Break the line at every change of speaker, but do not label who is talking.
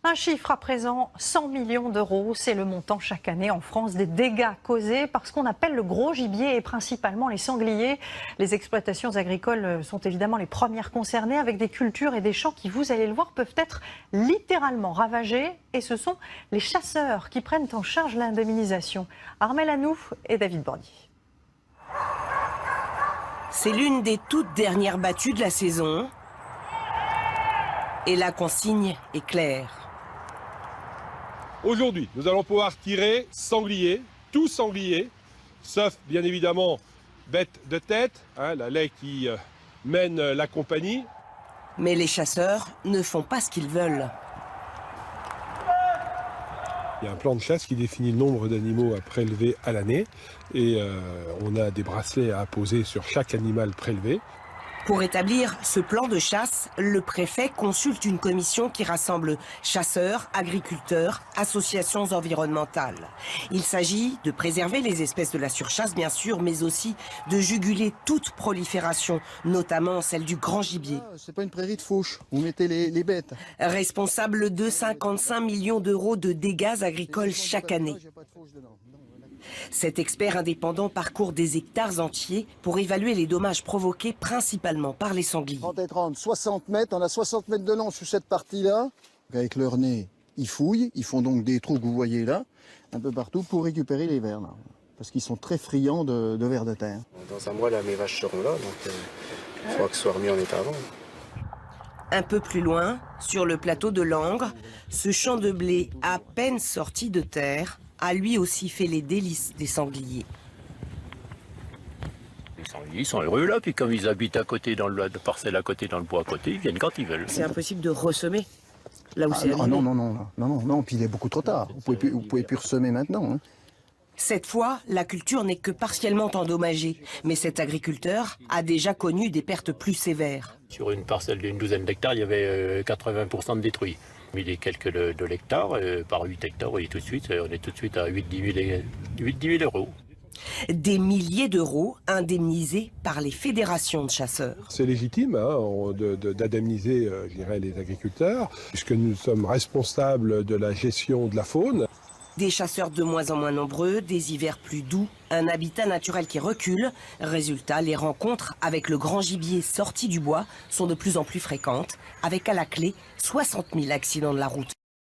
Un chiffre à présent, 100 millions d'euros, c'est le montant chaque année en France des dégâts causés par ce qu'on appelle le gros gibier et principalement les sangliers. Les exploitations agricoles sont évidemment les premières concernées avec des cultures et des champs qui, vous allez le voir, peuvent être littéralement ravagés. Et ce sont les chasseurs qui prennent en charge l'indemnisation. Armel Hanouf et David Bordier.
C'est l'une des toutes dernières battues de la saison. Et la consigne est claire.
Aujourd'hui, nous allons pouvoir tirer sanglier, tout sanglier, sauf bien évidemment bête de tête, la laie qui mène la compagnie.
Mais les chasseurs ne font pas ce qu'ils veulent.
Il y a un plan de chasse qui définit le nombre d'animaux à prélever à l'année et on a des bracelets à apposer sur chaque animal prélevé.
Pour établir ce plan de chasse, le préfet consulte une commission qui rassemble chasseurs, agriculteurs, associations environnementales. Il s'agit de préserver les espèces de la surchasse, bien sûr, mais aussi de juguler toute prolifération, notamment celle du grand gibier.
C'est pas une prairie de fauche, vous mettez les bêtes.
Responsable de 55 millions d'euros de dégâts agricoles chaque année. Cet expert indépendant parcourt des hectares entiers pour évaluer les dommages provoqués principalement par les sangliers.
30 et 30, 60 mètres, on a 60 mètres de long sur cette partie-là. Avec leur nez, ils fouillent, ils font donc des trous que vous voyez là, un peu partout pour récupérer les vers là. Parce qu'ils sont très friands de vers de terre.
Dans un mois, là, mes vaches seront là, donc il faudra que ce soit remis en état avant.
Un peu plus loin, sur le plateau de Langres, ce champ de blé à peine sorti de terre a lui aussi fait les délices des sangliers.
Les sangliers ils sont heureux là, puis comme ils habitent à côté dans le parcelle à côté, dans le bois à côté, ils viennent quand ils veulent.
C'est impossible de ressemer là où c'est arrivé.
Non, puis il est beaucoup trop tard. Vous pouvez plus ressemer maintenant. Hein.
Cette fois, la culture n'est que partiellement endommagée, mais cet agriculteur a déjà connu des pertes plus sévères.
Sur une parcelle d'une douzaine d'hectares, il y avait 80% de détruits. Mais les quelques de l'hectare, par 8 hectares, on est tout de suite à 8-10 000 euros.
Des milliers d'euros indemnisés par les fédérations de chasseurs.
C'est légitime d'indemniser les agriculteurs, puisque nous sommes responsables de la gestion de la faune.
Des chasseurs de moins en moins nombreux, des hivers plus doux, un habitat naturel qui recule. Résultat, les rencontres avec le grand gibier sorti du bois sont de plus en plus fréquentes, avec à la clé 60 000 accidents de la route.